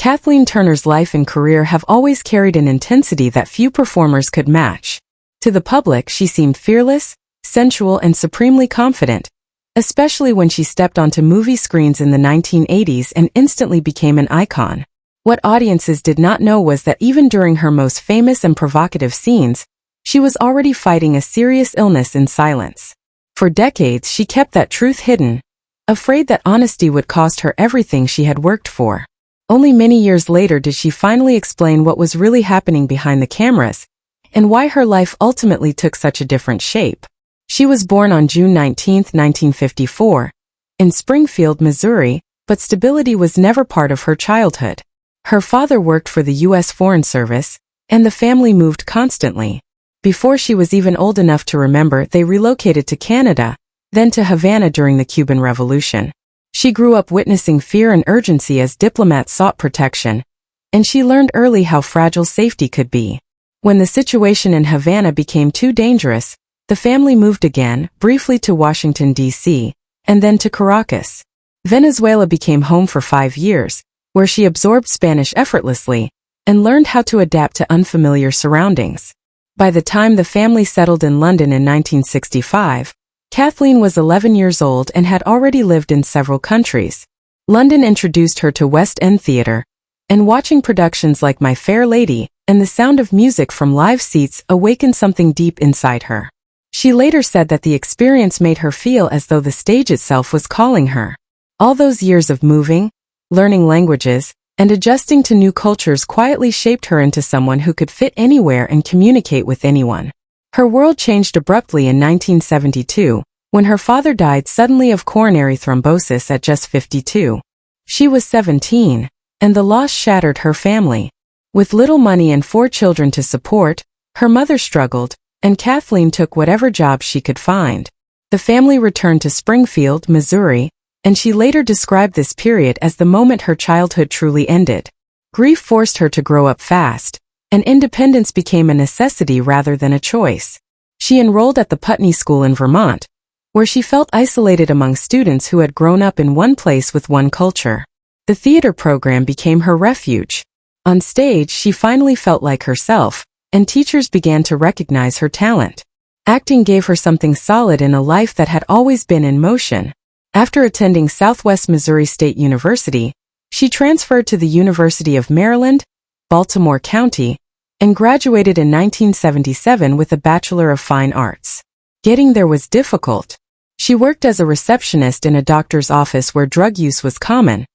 Kathleen Turner's life and career have always carried an intensity that few performers could match. To the public, she seemed fearless, sensual, and supremely confident, especially when she stepped onto movie screens in the 1980s and instantly became an icon. What audiences did not know was that even during her most famous and provocative scenes, she was already fighting a serious illness in silence. For decades, she kept that truth hidden, afraid that honesty would cost her everything she had worked for. Only many years later did she finally explain what was really happening behind the cameras, and why her life ultimately took such a different shape. She was born on June 19, 1954, in Springfield, Missouri, but stability was never part of her childhood. Her father worked for the U.S. Foreign Service, and the family moved constantly. Before she was even old enough to remember, they relocated to Canada, then to Havana during the Cuban Revolution. She grew up witnessing fear and urgency as diplomats sought protection, and she learned early how fragile safety could be. When the situation in Havana became too dangerous, the family moved again, briefly to Washington, D.C., and then to Caracas. Venezuela became home for 5 years, where she absorbed Spanish effortlessly and learned how to adapt to unfamiliar surroundings. By the time the family settled in London in 1965, Kathleen was 11 years old and had already lived in several countries. London introduced her to West End theatre, and watching productions like My Fair Lady and The Sound of Music from live seats awakened something deep inside her. She later said that the experience made her feel as though the stage itself was calling her. All those years of moving, learning languages, and adjusting to new cultures quietly shaped her into someone who could fit anywhere and communicate with anyone. Her world changed abruptly in 1972, when her father died suddenly of coronary thrombosis at just 52. She was 17, and the loss shattered her family. With little money and 4 children to support, her mother struggled, and Kathleen took whatever job she could find. The family returned to Springfield, Missouri, and she later described this period as the moment her childhood truly ended. Grief forced her to grow up fast, and independence became a necessity rather than a choice. She enrolled at the Putney School in Vermont, where she felt isolated among students who had grown up in one place with one culture. The theater program became her refuge. On stage, she finally felt like herself, and teachers began to recognize her talent. Acting gave her something solid in a life that had always been in motion. After attending Southwest Missouri State University, she transferred to the University of Maryland, Baltimore County, and graduated in 1977 with a Bachelor of Fine Arts. Getting there was difficult. She worked as a receptionist in a doctor's office where drug use was common,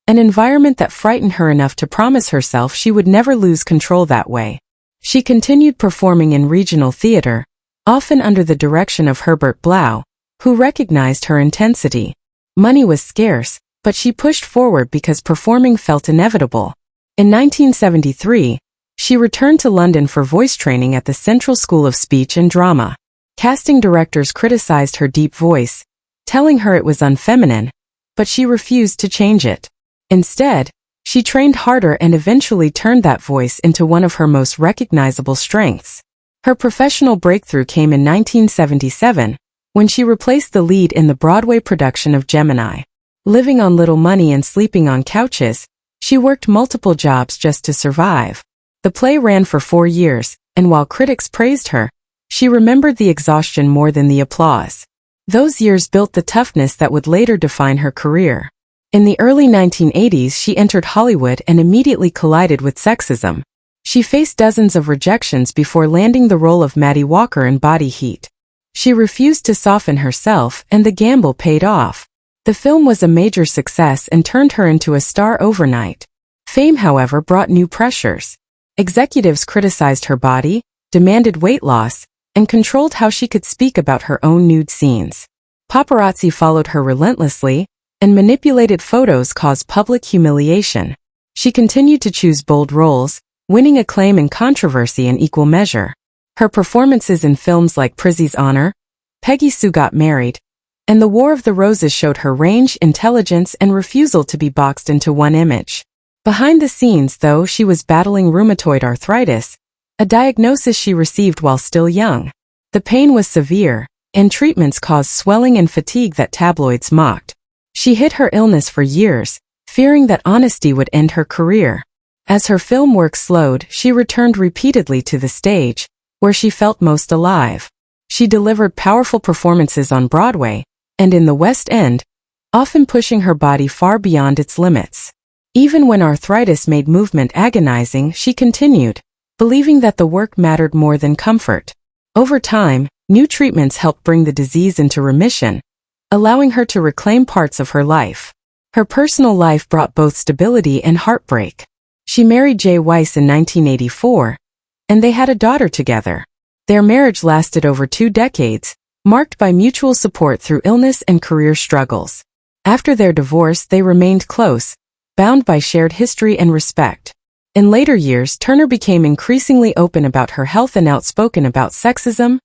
an environment that frightened her enough to promise herself she would never lose control that way. She continued performing in regional theater, often under the direction of Herbert Blau, who recognized her intensity. Money was scarce, but she pushed forward because performing felt inevitable. In 1973, she returned to London for voice training at the Central School of Speech and Drama. Casting directors criticized her deep voice, telling her it was unfeminine, but she refused to change it. Instead, she trained harder and eventually turned that voice into one of her most recognizable strengths. Her professional breakthrough came in 1977, when she replaced the lead in the Broadway production of Gemini. Living on little money and sleeping on couches, she worked multiple jobs just to survive. The play ran for 4 years, and while critics praised her, she remembered the exhaustion more than the applause. Those years built the toughness that would later define her career. In the early 1980s, she entered Hollywood and immediately collided with sexism. She faced dozens of rejections before landing the role of Maddie Walker in Body Heat. She refused to soften herself, and the gamble paid off. The film was a major success and turned her into a star overnight. Fame, however, brought new pressures. Executives criticized her body, demanded weight loss, and controlled how she could speak about her own nude scenes. Paparazzi followed her relentlessly, and manipulated photos caused public humiliation. She continued to choose bold roles, winning acclaim and controversy in equal measure. Her performances in films like Prizzy's Honor, Peggy Sue Got Married, and The War of the Roses showed her range, intelligence, and refusal to be boxed into one image. Behind the scenes, though, she was battling rheumatoid arthritis, a diagnosis she received while still young. The pain was severe, and treatments caused swelling and fatigue that tabloids mocked. She hid her illness for years, fearing that honesty would end her career. As her film work slowed, she returned repeatedly to the stage, where she felt most alive. She delivered powerful performances on Broadway and in the West End, often pushing her body far beyond its limits. Even when arthritis made movement agonizing, she continued, believing that the work mattered more than comfort. Over time, new treatments helped bring the disease into remission, allowing her to reclaim parts of her life. Her personal life brought both stability and heartbreak. She married Jay Weiss in 1984, and they had a daughter together. Their marriage lasted over 2 decades, marked by mutual support through illness and career struggles. After their divorce, they remained close, bound by shared history and respect. In later years, Turner became increasingly open about her health and outspoken about sexism,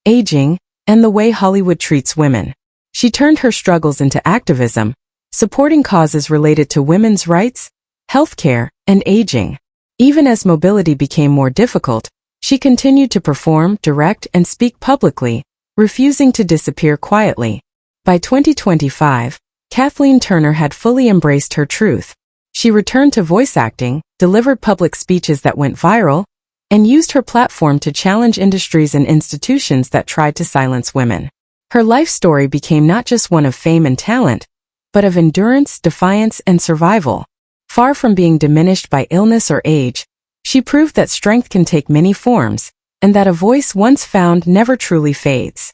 aging, and the way Hollywood treats women. She turned her struggles into activism, supporting causes related to women's rights, healthcare, and aging. Even as mobility became more difficult, she continued to perform, direct, and speak publicly, refusing to disappear quietly. By 2025, Kathleen Turner had fully embraced her truth. She returned to voice acting, delivered public speeches that went viral, and used her platform to challenge industries and institutions that tried to silence women. Her life story became not just one of fame and talent, but of endurance, defiance, and survival. Far from being diminished by illness or age, she proved that strength can take many forms, and that a voice once found never truly fades.